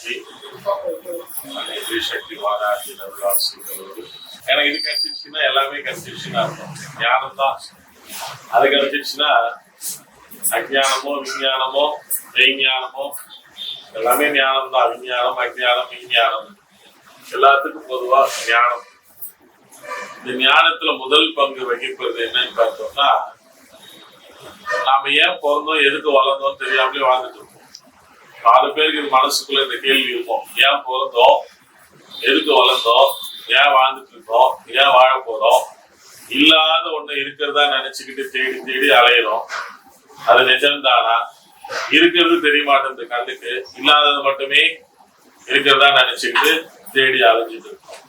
வாராகி சக்தி வாராகி நவராசிகளோடு எனக்கு இது கிடைச்சிச்சுன்னா எல்லாமே கிடைச்சிச்சுன்னா இருக்கும். ஞானம் தான் அது கிடைச்சிச்சுன்னா அஜ்ஞானமோ விஞ்ஞானமோ மெய்ஞானமோ எல்லாமே ஞானம் தான். விஞ்ஞானம் அஜ்ஞானம் விஞ்ஞானம் எல்லாத்துக்கும் பொதுவா ஞானம். இந்த ஞானத்துல முதல் பங்கு வகிப்பது என்னன்னு பார்த்தோம்னா, நாம ஏன் பிறந்தோம் எதுக்கு வளர்ந்தோம் தெரியாமலே வாழ்ந்துட்டு இருக்கோம். 4 பேருக்கு இது மனசுக்குள்ள இந்த கேள்வி இருக்கும். ஏன் பிறந்தோம், எதுக்கு வளர்ந்தோம், ஏன் வாழ்ந்துட்டு இருக்கோம், ஏன் வாழ போறோம். இல்லாத ஒண்ணு இருக்கிறதா நினைச்சுக்கிட்டு தேடி தேடி அலையிறோம். அது நிஜம்தானா? இருக்கிறது தெரிய மாட்டேங்குது கண்ணுக்கு. இல்லாதது மட்டுமே இருக்கிறதா நினைச்சுக்கிட்டு தேடி அலைஞ்சிட்டு இருக்கோம்.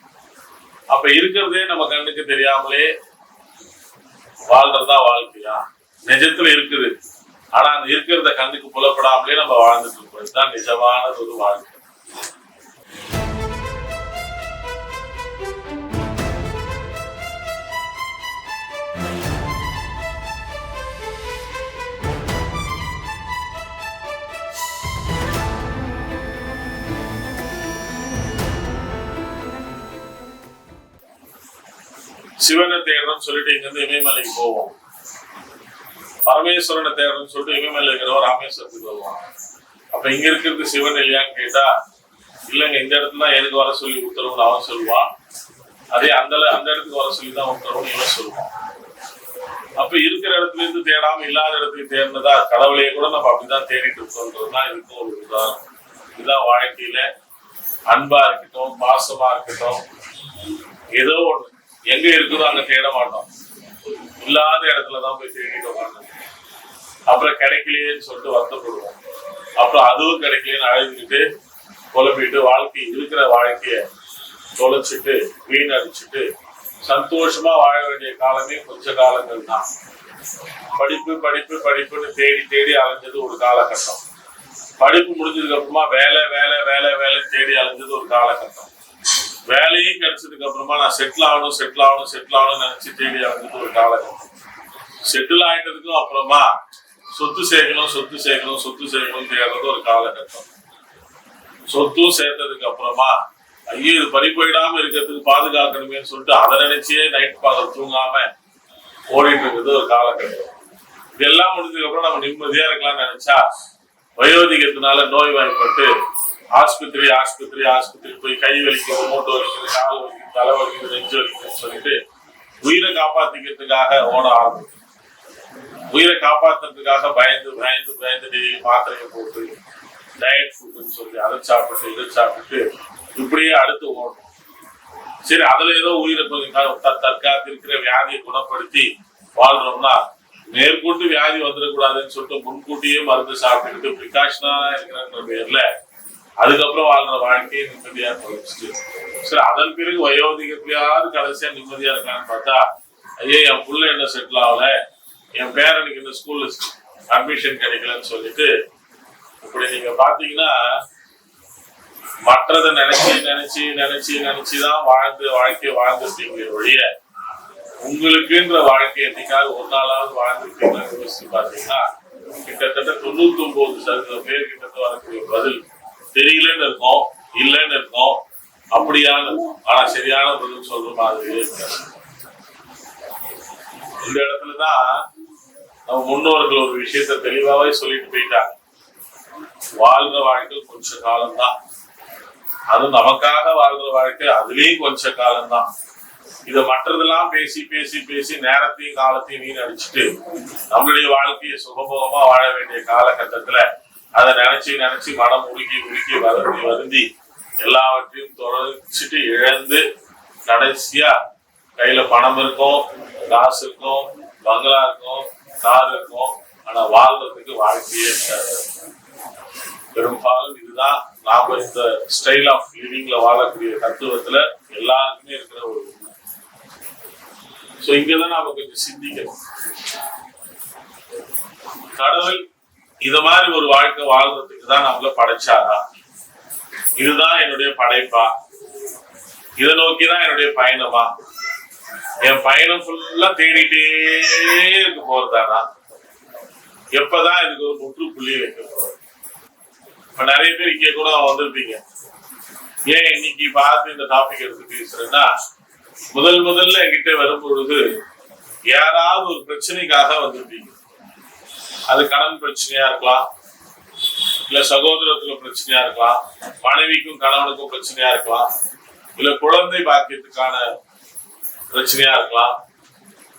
அப்ப இருக்கிறதே நம்ம கண்ணுக்கு தெரியாமலே வாழ்றதா வாழ்க்கையா? நிஜத்துல இருக்குது, ஆனா அந்த இருக்கிறத கண்ணுக்கு புலப்படாமலே நம்ம வாழ்ந்துட்டு இருக்கோம். இதுதான் நிஜமான ஒரு வாழ்க்கை. சிவனை தேடணும்னு சொல்லிட்டு இங்க இருந்து இமயமலைக்கு போவோம். பரமேஸ்வரனை தேடணும்னு சொல்லிட்டு இமயமலை இருக்கிறவன் ராமேஸ்வரத்துக்கு வருவான். அப்ப இங்க இருக்கிறது சிவன் இல்லையான்னு கேட்டா, இல்லைங்க இந்த இடத்துல தான் எனக்கு வர சொல்லி உத்தரவுன்னு அவன் சொல்லுவான். அதே அந்த இடத்துக்கு வர சொல்லி தான் உத்தரவுன்னு இவன் சொல்லுவான். அப்ப இருக்கிற இடத்துல இருந்து தேடாம இல்லாத இடத்துக்கு தேடினதா கடவுளையே கூட நம்ம அப்படிதான் தேடிட்டு இருக்கோம்ன்றதுதான் இதுக்கும் ஒரு உதாரணம். இதுதான் வாழ்க்கையில அன்பா இருக்கட்டும், பாசமா இருக்கட்டும், ஏதோ ஒண்ணு எங்க இருக்குதோ அங்க தேட மாட்டோம். இல்லாத இடத்துலதான் போய் தேடிட்டு வரணும். அப்புறம் கிடைக்கலையேன்னு சொல்லிட்டு வருத்தப்படுவோம். அப்புறம் அதுவும் கிடைக்கலன்னு அழுதுகிட்டு குழப்பிட்டு வாழ்க்கை இருக்கிற வாழ்க்கைய தொலைச்சிட்டு வீணடிச்சுட்டு சந்தோஷமா வாழ வேண்டிய காலமே கொஞ்ச காலங்கள் தான். படிப்பு படிப்பு படிப்புன்னு தேடி தேடி அலைஞ்சது ஒரு காலகட்டம். படிப்பு முடிஞ்சதுக்கு அப்புறமா வேலை வேலை வேலை வேலை தேடி அலைஞ்சது ஒரு காலகட்டம். வேலையும் கிடைச்சதுக்கு அப்புறமா நான் செட்டில் ஆகணும்னு நினைச்சு தேடி அலைஞ்சது ஒரு காலகட்டம். செட்டில் ஆயிட்டதுக்கும் அப்புறமா சொத்து சேர்க்கணும் தேடுறது ஒரு காலகட்டம். சொத்தும் சேர்த்ததுக்கு அப்புறமா ஐயோ இது பறி போயிடாம இருக்கிறதுக்கு பாதுகாக்கணுமேன்னு சொல்லிட்டு அதை நினைச்சே நைட் பகல் தூங்காம ஓடிட்டு இருக்கிறது ஒரு காலகட்டம். இதெல்லாம் முடிஞ்சதுக்கு அப்புறம் நம்ம நிம்மதியா இருக்கலாம்னு நினைச்சா வயோதிகத்தினால நோய் வாய்ப்பட்டு ஆஸ்பத்திரி போய் கை வலிக்குது, மூட்டு வலிக்குது, கால் வலிக்குது, தலை வலிக்குது, நெஞ்சு வலிக்குதுன்னு சொல்லிட்டு உயிரை காப்பாத்திக்கிறதுக்காக ஓட ஆரம்பிக்கும். உயிரை காப்பாத்துறதுக்காக பயந்து மாத்திரையை போட்டு டயட் ஃபுட்னு சொல்லி அதை சாப்பிட்டு இப்படியே அடுத்து ஓடணும். சரி, அதுல ஏதோ உயிரை கொஞ்சம் தற்காத்து இருக்கிற வியாதியை குணப்படுத்தி வாழ்றோம்னா மேற்கொண்டு வியாதி வந்துடக்கூடாதுன்னு சொல்லிட்டு முன்கூட்டியே மருந்து சாப்பிட்டுக்கிட்டு பிரிகாஷனா இருக்கிறன்ற பேர்ல அதுக்கப்புறம் வாழ்ற வாழ்க்கையை நிம்மதியா தொலைச்சிட்டு சரி அதன் பிறகு வயோதிகத்திலேயாவது கடைசியா நிம்மதியா இருக்கான்னு பார்த்தா ஐயோ என் புள்ள என்ன செட்டில் ஆகல, என் பேரனுக்கு இந்த ஸ்கூல்ல அட்மிஷன் கிடைக்கலன்னு சொல்லிட்டு இப்படி நீங்க பாத்தீங்கன்னா மற்றதை நினைச்சுதான் வாழ்க்கையை வாழ்ந்துட்டீங்க ஒழிய உங்களுக்குன்ற வாழ்க்கை என்னைக்காவது ஒரு நாளாவது வாழ்ந்துட்டீங்கன்னு யோசிச்சு பாத்தீங்கன்னா கிட்டத்தட்ட 99% பேர் கிட்ட வரக்கூடிய பதில் தெரியலன்னு இருக்கும், இல்லைன்னு இருக்கும், அப்படியான இருக்கும். ஆனா சரியான பதில் சொல்ற மாதிரி இந்த இடத்துலதான் நம்ம முன்னோர்கள் ஒரு விஷயத்த தெளிவாவே சொல்லிட்டு போயிட்டாங்க. வாழ்ற வாழ்க்கை கொஞ்ச காலம்தான், அது நமக்காக வாழ்ற வாழ்க்கை அதுலயும் கொஞ்ச காலம்தான். இத மற்றதெல்லாம் பேசி நேரத்தையும் காலத்தையும் வீணடிச்சுட்டு நம்மளுடைய வாழ்க்கையை சுகபோகமா வாழ வேண்டிய காலகட்டத்துல அதை நினைச்சு மனம் உருக்கி வருந்தி எல்லாவற்றையும் தொலைச்சிட்டு இழந்து கடைசியா கையில பணம் இருக்கும், காசு இருக்கும், பங்களா இருக்கும், கார் இருக்கும், ஆனா வாழ்றதுக்கு வாழ்க்கையே இருக்காது. பெரும்பாலும் இதுதான் நாம இந்த ஸ்டைல் ஆஃப் லிவிங்ல வாழக்கூடிய தத்துவத்துல எல்லாருக்குமே இருக்கிற ஒரு சோ இங்கதான் நாம கொஞ்சம் சிந்திக்கணும். கடவுள் இத மாதிரி ஒரு வாழ்க்கை வாழ்றதுக்கு தான் நம்மள படைச்சாரா? இதுதான் என்னுடைய படைப்பா? இதை நோக்கிதான் என்னுடைய பயணமா? என் பயணம் ஃபுல்லா தேடிட்டே இருக்க போறதானா? எப்பதான் இதுக்கு ஒரு முற்றுப்புள்ளி வைக்க போறோம்? இப்ப நிறைய பேர் இங்க கூட வந்திருப்பீங்க. ஏன் இன்னைக்கு பார்த்து இந்த டாபிக் எடுத்து பேசுறேன்னா, முதல்ல என்கிட்ட வரும் பொழுது யாராவது ஒரு பிரச்சனைக்காக வந்திருப்பீங்க. அது கடன் பிரச்சனையா இருக்கலாம், இல்ல சகோதரத்துல பிரச்சனையா இருக்கலாம், மனைவிக்கும் கணவனுக்கும் பிரச்சனையா இருக்கலாம், இல்ல குழந்தை பாக்கியத்துக்கான பிரச்சனையா இருக்கலாம்,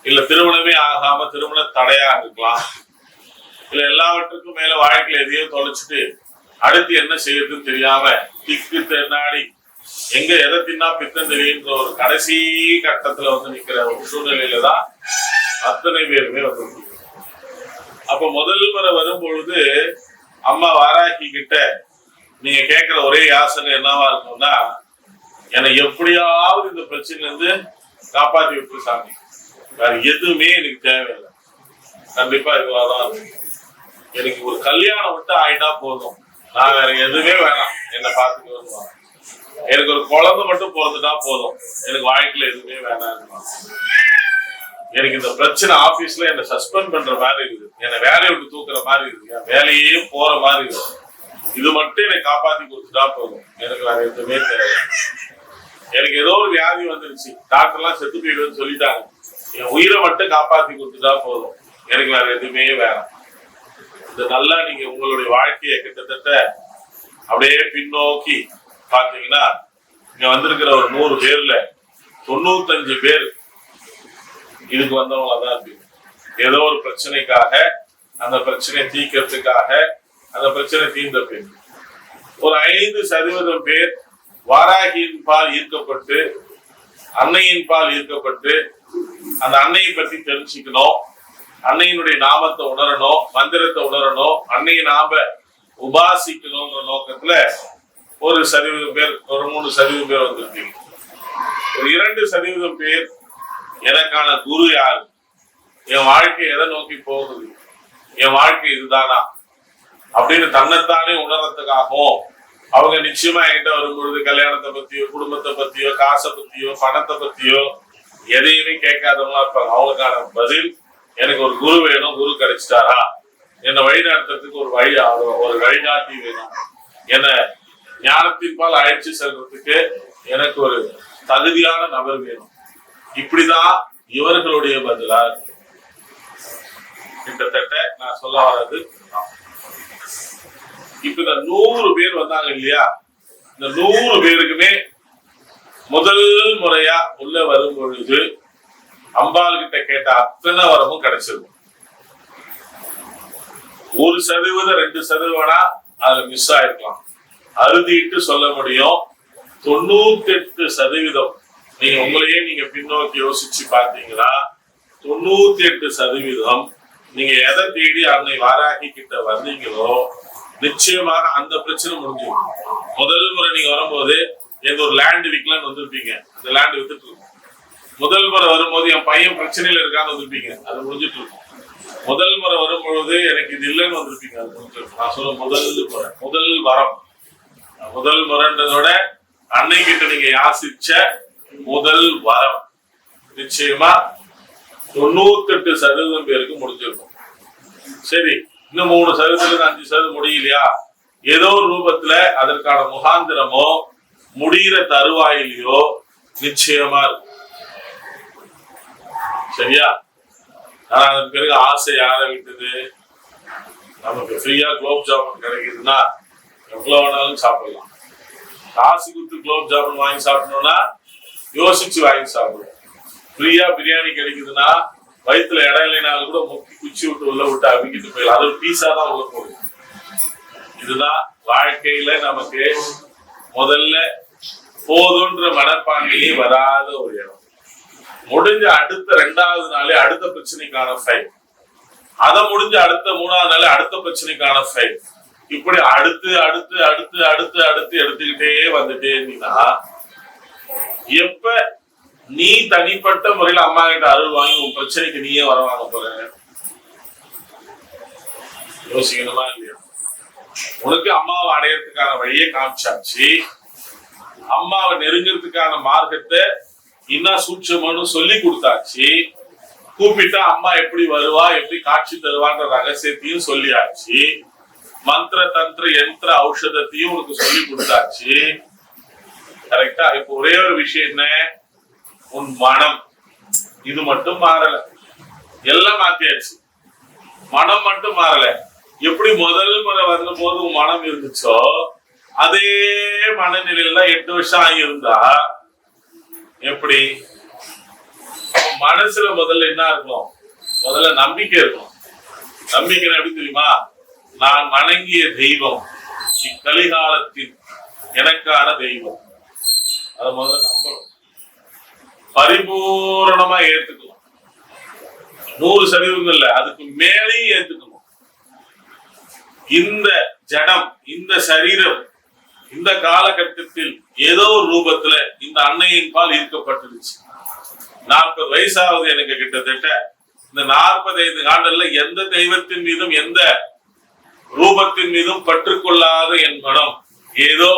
இல்ல திருமணமே ஆகாம திருமண தடையா இருக்கலாம், இல்ல எல்லாவற்றுக்கும் மேல வாழ்க்கையில எதையோ தொலைச்சிட்டு அடுத்து என்ன செய்யறதுன்னு தெரியாம திக்கு தென்னாடி எங்க எதை தின்னா பித்தம் தெரியுன்ற ஒரு கடைசி கட்டத்துல வந்து நிக்கிற ஒரு சூழ்நிலையில தான் அத்தனை பேருமே வந்து. அப்ப முதல் முறை வரும் பொழுது அம்மா வாராகி கிட்ட நீங்க கேட்கிற ஒரே யாசனை என்னவா இருக்கும்னா, என்னை எப்படியாவது இந்த பிரச்சனைல இருந்து காப்பாத்தி விட்டு சாமி, வேற எதுவுமே எனக்கு தேவையில்லை, கண்டிப்பா இதுவாதான், எனக்கு ஒரு கல்யாணம் மட்டும் ஆயிட்டா போதும், நான் வேற எதுவுமே வேணாம், என்னை பார்த்துட்டு வருவாங்க, எனக்கு ஒரு குழந்தை மட்டும் பிறந்துட்டா போதும், எனக்கு வாழ்க்கையில எதுவுமே வேணாம், எனக்கு இந்த பிரச்சனை ஆபீஸ்ல என்ன சஸ்பெண்ட் பண்ற மாதிரி இருக்குது, என்னை வேலையை விட்டு தூக்குற மாதிரி இருக்குது, வேலையே போற மாதிரி இருக்குது, இது மட்டும் என்னை காப்பாத்தி கொடுத்துட்டா போதும், எனக்கு வேற எதுவுமே தேவை. எனக்கு ஏதோ ஒரு வியாதி வந்துருச்சு, டாக்டர் எல்லாம் செத்து போயிடுன்னு சொல்லிட்டாங்க, என் உயிரை மட்டும் காப்பாத்தி கொடுத்துட்டா போதும், எனக்கு வேற எதுவுமே வேணாம். இது நல்லா நீங்க உங்களுடைய வாழ்க்கையை கிட்டத்தட்ட அப்படியே பின்னோக்கி பாத்தீங்கன்னா, இங்க வந்திருக்கிற ஒரு 100 பேர்ல 95 பேர் இதுக்கு வந்தவங்களாதான் இருக்கு. ஏதோ ஒரு பிரச்சனைக்காக, அந்த பிரச்சனையை தீர்க்கறதுக்காக, அந்த பிரச்சனை தீர்ந்த பேர். ஒரு 5% பேர் வாராகியின் பால் ஈர்க்கப்பட்டு, அன்னையின் பால் ஈர்க்கப்பட்டு, அந்த அன்னையை பத்தி தெரிஞ்சுக்கணும், அன்னையினுடைய நாமத்தை உணரணும், மந்திரத்தை உணரணும், அன்னையை நாம உபாசிக்கணும்ன்ற நோக்கத்துல ஒரு 1% பேர், ஒரு 3% பேர் வந்திருக்கீங்க. ஒரு 2% பேர் எனக்கான குரு யாரு, என் வாழ்க்கை எதை நோக்கி போகுது, என் வாழ்க்கை இதுதானா அப்படின்னு தன்னைத்தானே உணர்றதுக்காகவும், அவங்க நிச்சயமா என்கிட்ட வரும்பொழுது கல்யாணத்தை பத்தியோ, குடும்பத்தை பத்தியோ, காசை பத்தியோ, பணத்தை பத்தியோ எதையுமே கேட்காதவங்களா இருப்பாங்க. அவங்களுக்கான பதில், எனக்கு ஒரு குரு வேணும், குரு கிடைச்சிட்டாரா, என்னை வழிநடத்துறதுக்கு ஒரு வழிகாட்டி வேணும், என்ன ஞானத்தின் பால் அழைச்சி செல்றதுக்கு எனக்கு ஒரு தகுதியான நபர் வேணும். இப்படிதான் இவர்களுடைய பதிலா இருக்கு. கிட்டத்தட்ட நான் சொல்ல வர்றது, இப்ப இந்த 100 பேர் வந்தாங்க இல்லையா, இந்த 100 பேருக்குமே முதல் முறையா உள்ள வரும் பொழுது அம்பாள் கிட்ட கேட்ட அத்தனை வரமும் கிடைச்சிருக்கும். 1% 2% அதுல மிஸ் ஆயிருக்கலாம், அறுதிட்டு சொல்ல முடியும். 98% நீங்க உங்களையே நீங்க பின்னோக்கி யோசிச்சு பார்த்தீங்கன்னா 98% நீங்க எதை தேடி அன்னை வாராகி கிட்ட வந்தீங்களோ நிச்சயமாக அந்த பிரச்சனை முடிஞ்சிடும். முதல் முறை நீங்க வரும்போது எந்த ஒரு லேண்ட் விற்கலான்னு வந்திருப்பீங்க, அந்த லேண்ட் வித்துட்டு இருக்கும். முதல் முறை வரும்போது என் பையன் பிரச்சனையில இருக்கான்னு வந்திருப்பீங்க, அது முடிஞ்சிட்டு இருக்கும். முதல் முறை வரும்பொழுது எனக்கு இது இல்லைன்னு வந்திருப்பீங்க, அது முடிஞ்சிருக்கும். நான் சொல்ல முதல் வரம், முதல் முறைன்றதோட அன்னை கிட்ட நீங்க யாசிச்ச முதல் வரம் நிச்சயமா 98% பேருக்கு முடிஞ்சிருக்கும். சரி, இன்னும் 3% 5% முடியலையா, ஏதோ ஒரு ரூபத்துல அதற்கான முகாந்திரமோ முடிகிற தருவாயிலையோ நிச்சயமா இருக்கும். சரியா? ஆனா அதன் பிறகு ஆசை யாரை விட்டது? நமக்கு ஃப்ரீயா குலோப் ஜாமுன் கிடைக்குதுன்னா எவ்வளவு வேணாலும் சாப்பிடலாம். காசு கொடுத்து குலோப் ஜாமுன் வாங்கி சாப்பிடணும்னா யோசிச்சு வாங்கி சாப்பிடுவோம். ஃப்ரீயா பிரியாணி கிடைக்குதுன்னா வயிற்றுல இடம் இல்லைனாலும் கூட முக்கி குச்சி விட்டு உள்ள விட்டு அவிக்கிட்டு போயிடலாம். அது ஒரு பீஸா தான் உள்ள போகுது. இதுதான் வாழ்க்கையில நமக்கு முதல்ல போதுன்ற மனப்பான்மையே வராத ஒரு இடம். முடிஞ்ச அடுத்த 2வது நாளே அடுத்த பிரச்சனைக்கான ஃபைல், அதை முடிஞ்ச அடுத்த 3வது நாளே அடுத்த பிரச்சனைக்கான ஃபைல், இப்படி அடுத்து அடுத்து அடுத்து அடுத்து அடுத்து எடுத்துக்கிட்டே வந்துட்டே இருந்தீங்கன்னா எப்ப நீ தனிப்பட்ட முறையில அம்மா கிட்ட அருள் வாங்கி உன் பிரச்சனைக்கு நீயே வர வாங்க போற? யோசிக்கணுமா இல்லையா? உனக்கு அம்மாவை அடையறதுக்கான வழியை காமிச்சாச்சு, அம்மாவை நெருங்கிறதுக்கான மார்க்கத்தை இன்னும் சூட்சமனு சொல்லி கொடுத்தாச்சு, கூப்பிட்டா அம்மா எப்படி வருவா, எப்படி காட்சி தருவான்ற ரகசியத்தையும் சொல்லியாச்சு. மந்திர தந்திர யந்திர ஔஷதத்தையும் உனக்கு சொல்லி கொடுத்தாச்சு. கரெக்டா? இப்ப ஒரே ஒரு விஷயம் என்ன, உன் மனம் இது மட்டும் மாறல, எல்லாம் மாத்தியாச்சு. மனம் மட்டும் மாறல. எப்படி முதல் முறை வந்த போது உன் மனம் இருந்துச்சோ அதே மனநிலையில 8 வருஷம் ஆகியிருந்தா எப்படி? மனசுல முதல்ல என்ன இருக்கணும்? முதல்ல நம்பிக்கை இருக்கணும். நம்பிக்கை எப்படி தெரியுமா? நான் வணங்கிய தெய்வம் இக்கலிகாலத்தின் எனக்கான தெய்வம். அதை முதல்ல நம்பணும், பரிபூரணமா ஏத்துக்கணும். 100% இல்ல, அதுக்கு மேலேயும் ஏத்துக்கணும். இந்த ஜடம், இந்த சரீரம் இந்த காலகட்டத்தில் ஏதோ ஒரு ரூபத்துல இந்த அன்னையின் பால் ஈர்க்கப்பட்டிருச்சு. 40 வயசாவது எனக்கு. கிட்டத்தட்ட இந்த 45 ஆண்டுல எந்த தெய்வத்தின் மீதும் எந்த ரூபத்தின் மீதும் பற்றுக்கொள்ளாத என் மனம் ஏதோ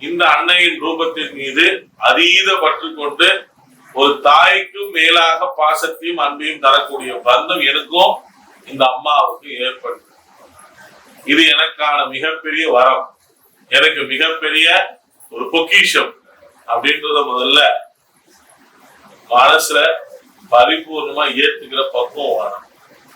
இந்த அன்னையின் ரூபத்தின் மீது அதீத பற்று கொண்டு ஒரு தாய்க்கும் மேலாக பாசத்தையும் அன்பையும் தரக்கூடிய பந்தம் எனக்கும் இந்த அம்மாவுக்கு ஏற்படும். இது எனக்கான மிகப்பெரிய வரம், எனக்கு மிகப்பெரிய ஒரு பொக்கிஷம் அப்படின்றத முதல்ல மனசுல பரிபூர்ணமா ஏத்துக்கிற பக்குவம் வரணும்.